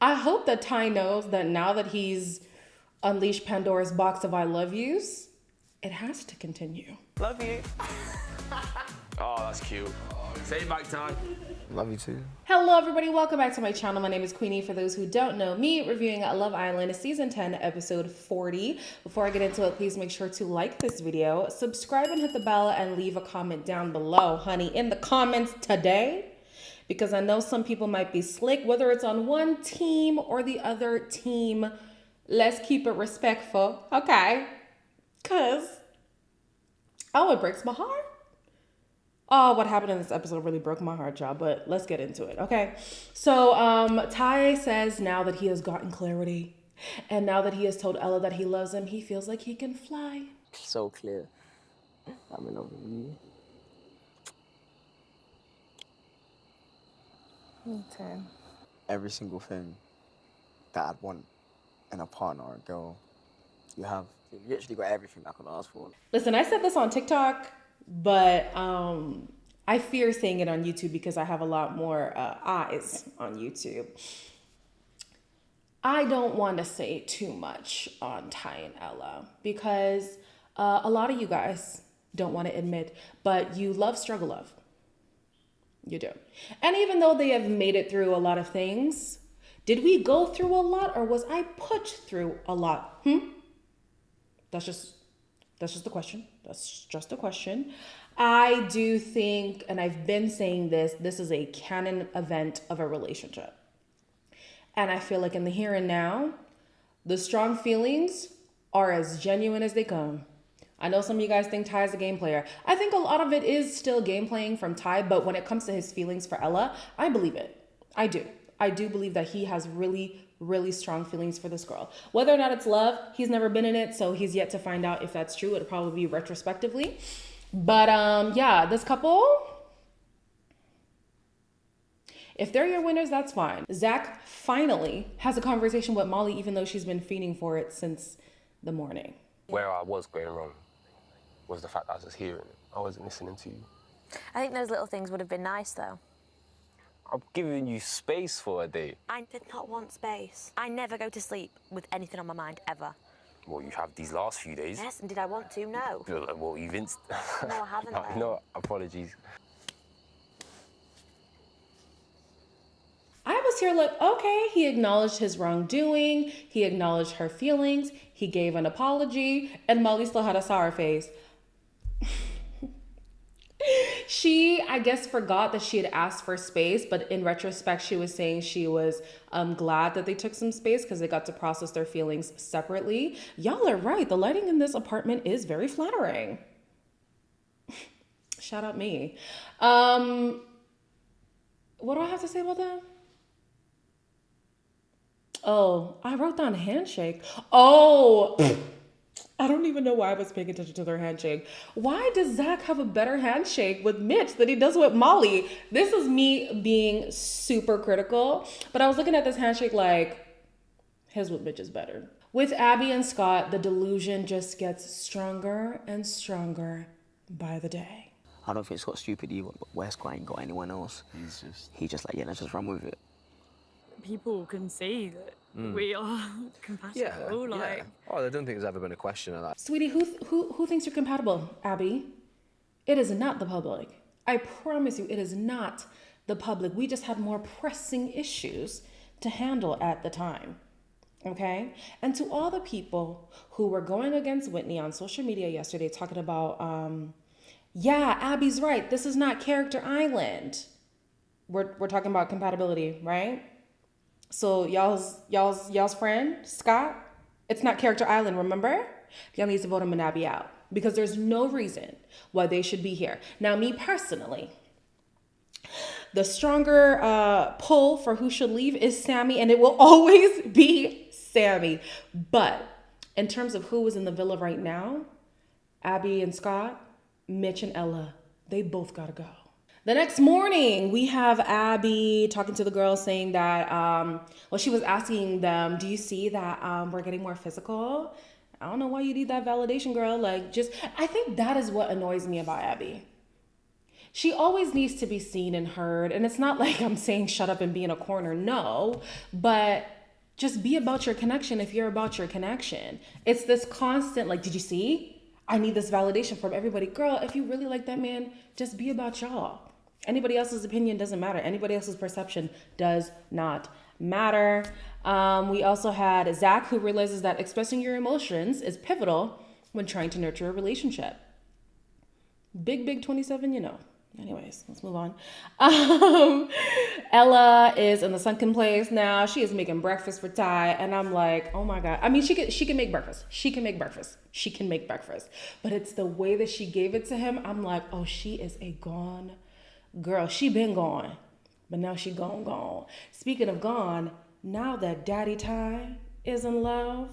I hope that Ty knows that now that he's unleashed Pandora's box of I love yous, it has to continue. Love you. Oh, that's cute. Say it back, Ty. Love you too. Hello everybody, welcome back to my channel. My name is Queenie. For those who don't know me, reviewing Love Island Season 10, Episode 40. Before I get into it, please make sure to like this video, subscribe and hit the bell, and leave a comment down below, honey, in the comments today. Because I know some people might be slick, whether it's on one team or the other team. Let's keep it respectful, okay? Because, oh, it breaks my heart. Oh, what happened in this episode really broke my heart, y'all, but let's get into it, okay? So, Ty says now that he has gotten clarity and now that he has told Ella that he loves him, he feels like he can fly. So clear. I'm in love with you. Me too. Every single thing that I'd want in a partner or a girl, you have. You literally got everything I could ask for. Listen, I said this on TikTok, but I fear saying it on YouTube because I have a lot more eyes on YouTube. I don't want to say too much on Ty and Ella because a lot of you guys don't want to admit, but you love struggle love. You do. And even though they have made it through a lot of things, did we go through a lot or was I put through a lot? That's just the question. That's just a question. I do think, and I've been saying this is a canon event of a relationship. And I feel like in the here and now, the strong feelings are as genuine as they come. I know some of you guys think Ty is a game player. I think a lot of it is still game playing from Ty, but when it comes to his feelings for Ella, I believe it. I do. I do believe that he has really, really strong feelings for this girl. Whether or not it's love, he's never been in it, so he's yet to find out if that's true. It'll probably be retrospectively. But yeah, this couple, if they're your winners, that's fine. Zach finally has a conversation with Molly, even though she's been feeding for it since the morning. Where I was going wrong was the fact that I was just hearing it. I wasn't listening to you. I think those little things would have been nice, though. I'm giving you space for a day. I did not want space. I never go to sleep with anything on my mind, ever. Well, you have these last few days. Yes, and did I want to? No. Well, you've No, I haven't, No, though. no, apologies. I was here like, okay, he acknowledged his wrongdoing. He acknowledged her feelings. He gave an apology, and Molly still had a sour face. She, I guess, forgot that she had asked for space, but in retrospect, she was saying she was glad that they took some space because they got to process their feelings separately. Y'all are right. The lighting in this apartment is very flattering. Shout out me. What do I have to say about that? Oh, I wrote down handshake. Oh, I don't even know why I was paying attention to their handshake. Why does Zach have a better handshake with Mitch than he does with Molly? This is me being super critical, but I was looking at this handshake like, his with Mitch is better. With Abby and Scott, the delusion just gets stronger and stronger by the day. I don't think Scott's stupid either, but Westcott ain't got anyone else. He's just like, yeah, let's just run with it. People can see that we are compatible. Yeah. Oh, I don't think there's ever been a question of that. Sweetie, who thinks you're compatible, Abby? It is not the public. I promise you, it is not the public. We just had more pressing issues to handle at the time. Okay? And to all the people who were going against Whitney on social media yesterday talking about, yeah, Abby's right. This is not Character Island. We're talking about compatibility, right? So y'all's friend, Scott, it's not Character Island, remember? Y'all need to vote him and Abby out because there's no reason why they should be here. Now, me personally, the stronger pull for who should leave is Sammy, and it will always be Sammy. But in terms of who is in the villa right now, Abby and Scott, Mitch and Ella, they both gotta go. The next morning, we have Abby talking to the girls saying that, well, she was asking them, do you see that we're getting more physical? I don't know why you need that validation, girl. Like, just, I think that is what annoys me about Abby. She always needs to be seen and heard. And it's not like I'm saying shut up and be in a corner. No, but just be about your connection if you're about your connection. It's this constant, like, did you see? I need this validation from everybody. Girl, if you really like that man, just be about y'all. Anybody else's opinion doesn't matter. Anybody else's perception does not matter. We also had Zach, who realizes that expressing your emotions is pivotal when trying to nurture a relationship. Big 27, you know. Anyways, let's move on. Ella is in the sunken place now. She is making breakfast for Ty, and I'm like, oh my God. I mean, she can make breakfast. She can make breakfast. But it's the way that she gave it to him. I'm like, oh, she is a gone girl. She been gone, but now she gone. Speaking of gone, now that Daddy Ty is in love,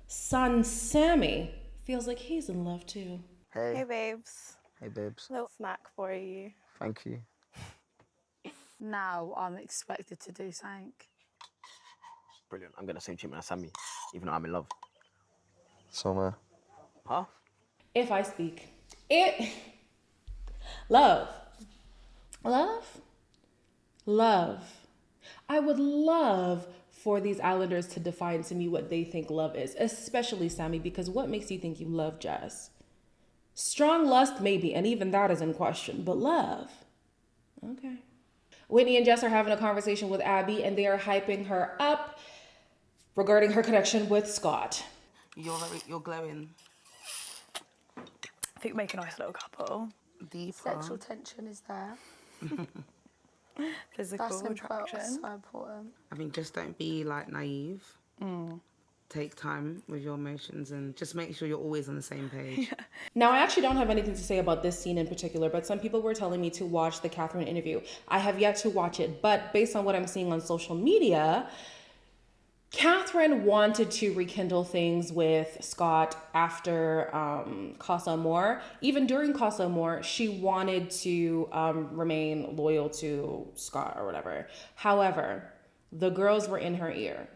son Sammy feels like he's in love too. Hey. babes. Hey, babes. Little snack for you. Thank you. Now I'm expected to do something. Brilliant. I'm getting the same treatment as Sammy, even though I'm in love. So, huh? If I speak, love. I would love for these islanders to define to me what they think love is, especially Sammy, because what makes you think you love Jess? Strong lust, maybe, and even that is in question, but love, okay. Whitney and Jess are having a conversation with Abby, and they are hyping her up regarding her connection with Scott. You're glowing. I think we make a nice little couple. Deeper. Sexual tension is there. Physical That's attraction. so important. I mean, just don't be like naive. Take time with your emotions and just make sure you're always on the same page. Yeah. Now, I actually don't have anything to say about this scene in particular, but some people were telling me to watch the Catherine interview. I have yet to watch it, but based on what I'm seeing on social media, Catherine wanted to rekindle things with Scott after Casa Amor. Even during Casa Amor, she wanted to remain loyal to Scott or whatever. However, the girls were in her ear,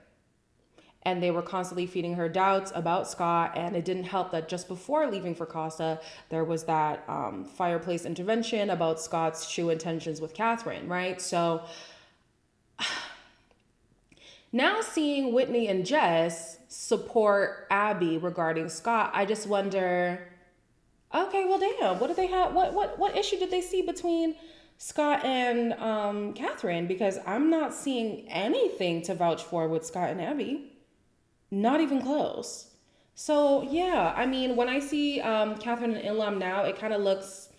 and they were constantly feeding her doubts about Scott, and it didn't help that just before leaving for Casa, there was that fireplace intervention about Scott's true intentions with Catherine, right? So now seeing Whitney and Jess support Abby regarding Scott, I just wonder, okay, well, damn, what did they have? What issue did they see between Scott and Catherine? Because I'm not seeing anything to vouch for with Scott and Abby. Not even close. So yeah, I mean, when I see Catherine and Ilham now, it kind of looks,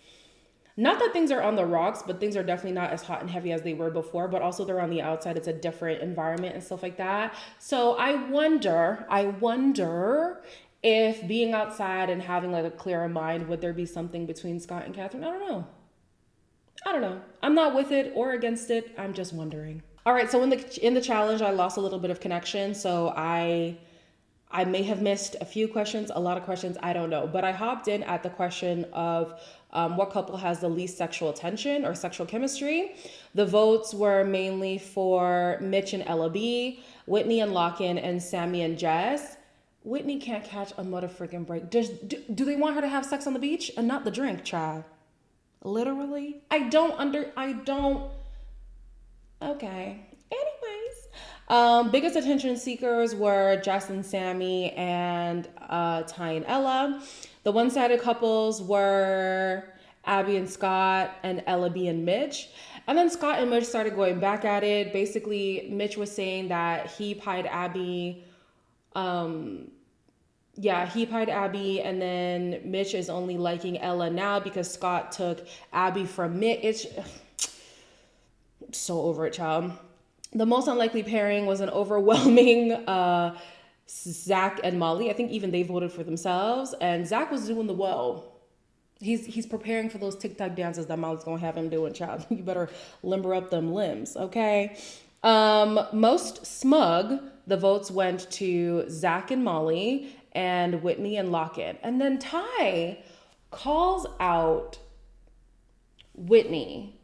not that things are on the rocks, but things are definitely not as hot and heavy as they were before, but also they're on the outside. It's a different environment and stuff like that. So I wonder if being outside and having like a clearer mind, would there be something between Scott and Catherine? I don't know. I'm not with it or against it. I'm just wondering. All right, so in the challenge, I lost a little bit of connection, so I may have missed a few questions, a lot of questions, I don't know. But I hopped in at the question of what couple has the least sexual tension or sexual chemistry. The votes were mainly for Mitch and Ella B, Whitney and Locken, and Sammy and Jess. Whitney can't catch a motherfucking break. Do they want her to have sex on the beach and not the drink, child? Literally? Okay. Anyways, biggest attention seekers were Jess and Sammy and Ty and Ella. The one-sided couples were Abby and Scott and Ella B and Mitch. And then Scott and Mitch started going back at it. Basically, Mitch was saying that he pied Abby. He pied Abby, and then Mitch is only liking Ella now because Scott took Abby from Mitch. It's so over it, child. The most unlikely pairing was an overwhelming Zach and Molly. I think even they voted for themselves, and Zach was doing the whoa. He's preparing for those TikTok dances that Molly's gonna have him doing, child. You better limber up them limbs, okay? Most smug, the votes went to Zach and Molly and Whitney and Locken. And then Ty calls out Whitney,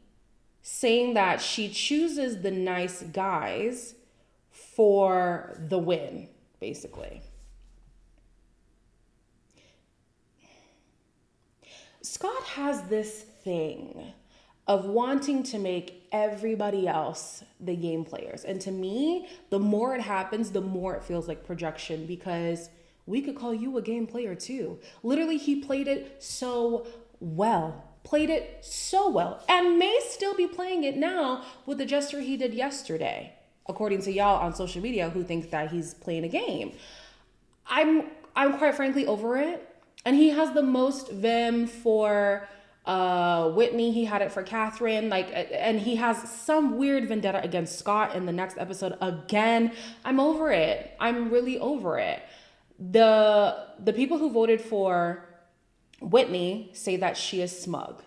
saying that she chooses the nice guys for the win, basically. Scott has this thing of wanting to make everybody else the game players. And to me, the more it happens, the more it feels like projection, because we could call you a game player too. Literally, he played it so well. And may still be playing it now with the gesture he did yesterday, according to y'all on social media who think that he's playing a game. I'm quite frankly over it. And he has the most vim for Whitney. He had it for Catherine. And he has some weird vendetta against Scott in the next episode again. I'm over it. I'm really over it. The people who voted for Whitney say that she is smug.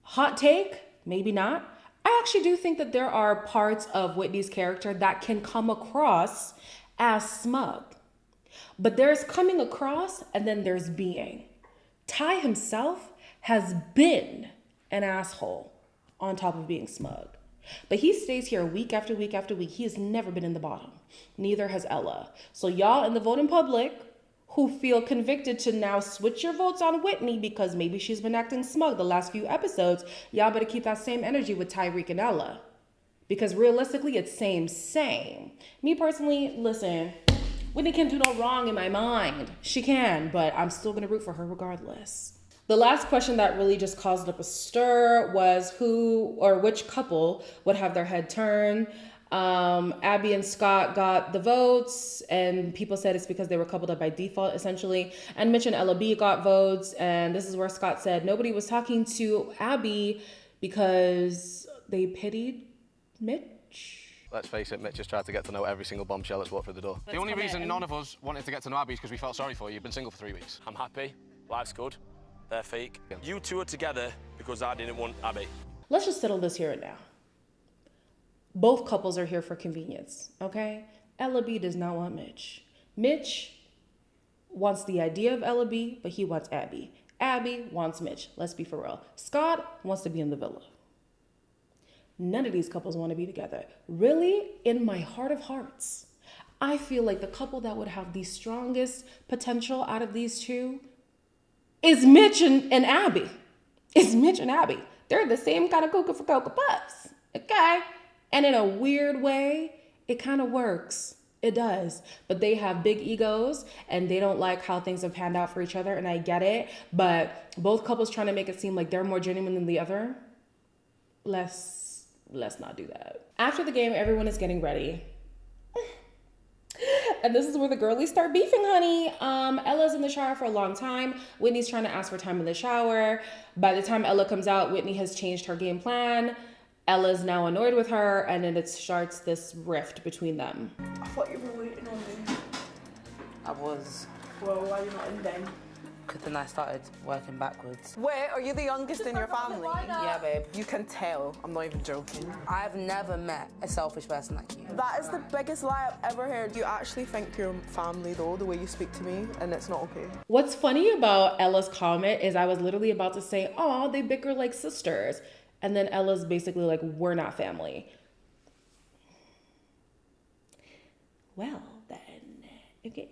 Hot take? Maybe not. I actually do think that there are parts of Whitney's character that can come across as smug. But there's coming across and then there's being. Ty himself has been an asshole on top of being smug. But he stays here week after week after week. He has never been in the bottom. Neither has Ella. So y'all in the voting public who feel convicted to now switch your votes on Whitney because maybe she's been acting smug the last few episodes, y'all better keep that same energy with Tyreek and Ella. Because realistically, it's same. Me personally, listen, Whitney can do no wrong in my mind. She can, but I'm still gonna root for her regardless. The last question that really just caused up a stir was who or which couple would have their head turned. Abby and Scott got the votes, and people said it's because they were coupled up by default, essentially. And Mitch and Ella B got votes, and this is where Scott said nobody was talking to Abby because they pitied Mitch. Let's face it, Mitch has tried to get to know every single bombshell that's walked through the door. The only reason none of us wanted to get to know Abby is because we felt sorry for you. You've been single for 3 weeks. I'm happy. Life's good. They're fake. You two are together because I didn't want Abby. Let's just settle this here and now. Both couples are here for convenience, okay? Ella B does not want Mitch. Mitch wants the idea of Ella B, but he wants Abby. Abby wants Mitch. Let's be for real. Scott wants to be in the villa. None of these couples want to be together. Really, in my heart of hearts, I feel like the couple that would have the strongest potential out of these two is Mitch and Abby. It's Mitch and Abby. They're the same kind of Cocoa for Cocoa Puffs, okay? And in a weird way, it kind of works. It does. But they have big egos and they don't like how things have panned out for each other, and I get it. But both couples trying to make it seem like they're more genuine than the other. Let's not do that. After the game, everyone is getting ready. And this is where the girlies start beefing, honey. Ella's in the shower for a long time. Whitney's trying to ask for time in the shower. By the time Ella comes out, Whitney has changed her game plan. Ella's now annoyed with her, and then it starts this rift between them. I thought you were waiting on me. I was. Well, why are you not in then? Because then I started working backwards. Wait, are you the youngest in your family? Yeah, babe. You can tell. I'm not even joking. I've never met a selfish person like you. That is the biggest lie I've ever heard. You actually think you're family, though, the way you speak to me, and it's not okay. What's funny about Ella's comment is I was literally about to say, oh, they bicker like sisters. And then Ella's basically like, we're not family. Well, then, okay.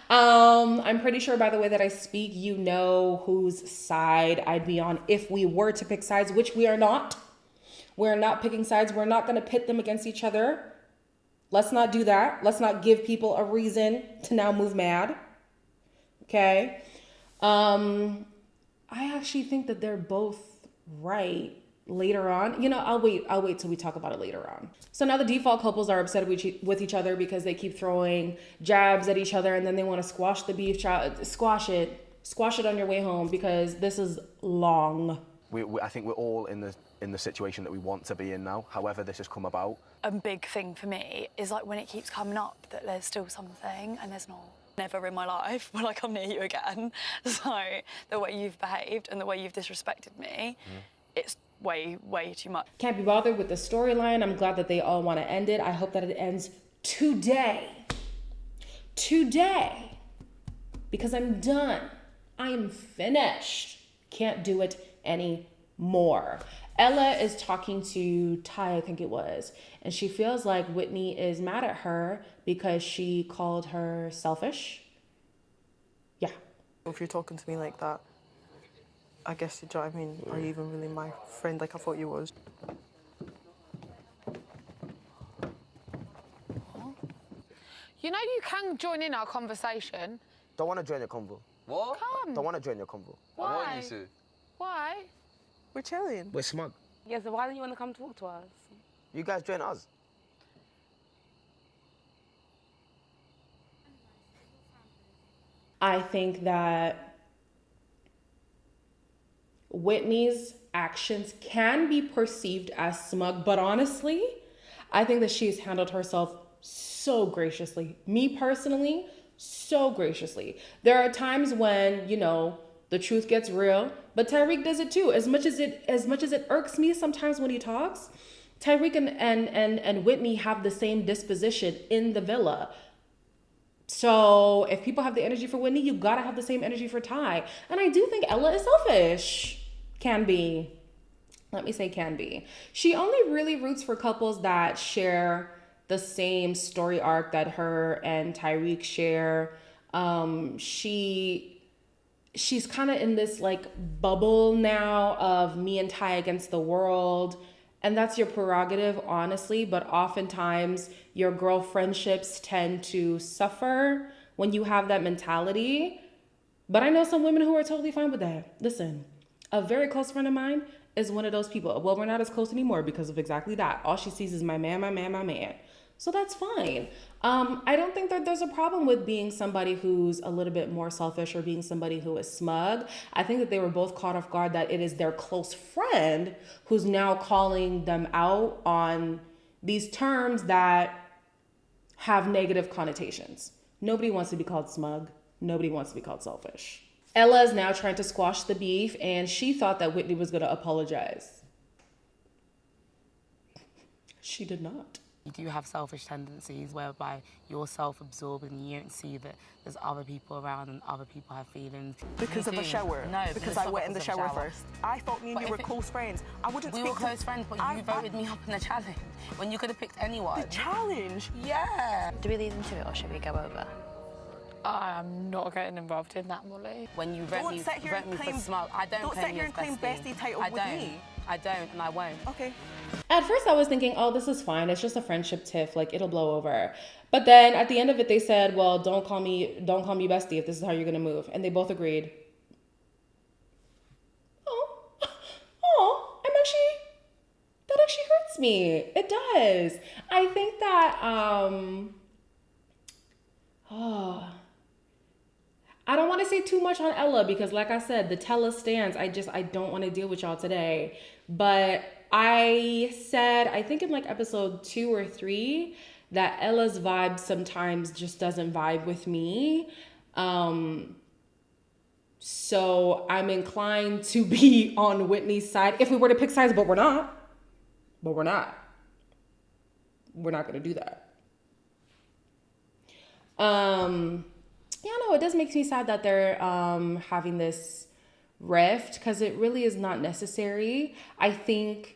I'm pretty sure by the way that I speak, you know whose side I'd be on if we were to pick sides, which we are not. We're not picking sides. We're not going to pit them against each other. Let's not do that. Let's not give people a reason to now move mad. Okay. I actually think that they're both right later on. You know, I'll wait till we talk about it later on. So now the default couples are upset with each other because they keep throwing jabs at each other, and then they want to squash the beef. Squash it on your way home because this is long. I think we're all in the situation that we want to be in now, however this has come about. A big thing for me is like when it keeps coming up that there's still something and there's not. Never in my life will I come near you again. So the way you've behaved and the way you've disrespected me, it's way, way too much. Can't be bothered with the storyline. I'm glad that they all want to end it. I hope that it ends today. Today. Because I'm done. I am finished. Can't do it anymore. Ella is talking to Ty, I think it was, and she feels like Whitney is mad at her because she called her selfish. Yeah. If you're talking to me like that, I guess, do you know what I mean? Are you even really my friend like I thought you was? You know you can join in our conversation. Don't want to join your convo. What? Come. Don't want to join your convo. Why? I want you to. Why? We're chilling. We're smug. Yeah, so why don't you want to come talk to us? You guys join us. I think that Whitney's actions can be perceived as smug, but honestly, I think that she's handled herself so graciously. Me personally, so graciously. There are times when, you know, the truth gets real, but Tyreek does it too. As much as it irks me sometimes when he talks, Tyreek and Whitney have the same disposition in the villa. So if people have the energy for Whitney, you gotta have the same energy for Ty. And I do think Ella is selfish. Can be. Let me say can be. She only really roots for couples that share the same story arc that her and Tyreek share. She's kind of in this like bubble now of me and Ty against the world. And that's your prerogative, honestly. But oftentimes your girl friendships tend to suffer when you have that mentality. But I know some women who are totally fine with that. Listen, a very close friend of mine is one of those people. Well, we're not as close anymore because of exactly that. All she sees is my man, my man, my man. So that's fine. I don't think that there's a problem with being somebody who's a little bit more selfish or being somebody who is smug. I think that they were both caught off guard that it is their close friend who's now calling them out on these terms that have negative connotations. Nobody wants to be called smug. Nobody wants to be called selfish. Ella is now trying to squash the beef, and she thought that Whitney was going to apologize. She did not. You do have selfish tendencies whereby you're self-absorbed and you don't see that there's other people around and other people have feelings. Because of a shower? No, because I went in the shower first. I thought me and you were close friends. I wouldn't speak We were close friends, but you voted me up in the challenge when you could have picked anyone. The challenge? Yeah. Do we lead into it or should we go over? I'm not getting involved in that, Molly. When you vote me for smug, I don't sit here and claim bestie title with me. I don't, and I won't. Okay. At first I was thinking, oh, this is fine. It's just a friendship tiff. Like, it'll blow over. But then at the end of it, they said, well, don't call me bestie if this is how you're going to move. And they both agreed. That actually hurts me. It does. I think that, I don't want to say too much on Ella because, like I said, the Tella stands. I don't want to deal with y'all today. But I said, I think in like episode 2 or 3, that Ella's vibe sometimes just doesn't vibe with me. So I'm inclined to be on Whitney's side if we were to pick sides, but we're not. We're not going to do that. Yeah, no, it does make me sad that they're having this rift because it really is not necessary. I think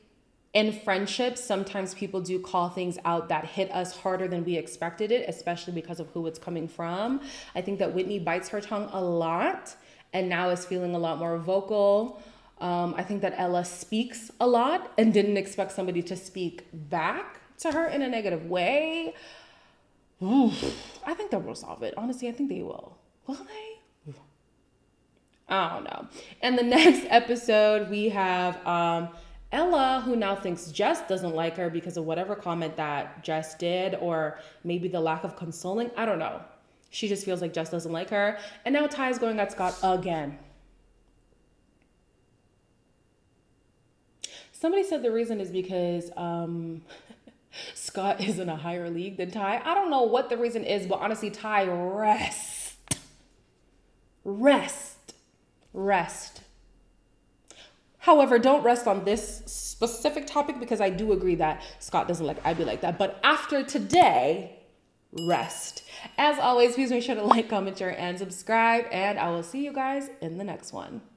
in friendships, sometimes people do call things out that hit us harder than we expected it, especially because of who it's coming from. I think that Whitney bites her tongue a lot and now is feeling a lot more vocal. I think that Ella speaks a lot and didn't expect somebody to speak back to her in a negative way. I think they'll resolve it. Honestly, I think they will. Will they? I don't know. And the next episode, we have Ella, who now thinks Jess doesn't like her because of whatever comment that Jess did, or maybe the lack of consoling. I don't know. She just feels like Jess doesn't like her. And now Ty's going at Scott again. Somebody said the reason is because Scott is in a higher league than Ty. I don't know what the reason is, but honestly, Ty, rest. However, don't rest on this specific topic because I do agree that Scott doesn't like Abby like that. But after today, rest. As always, please make sure to like, comment, share, and subscribe. And I will see you guys in the next one.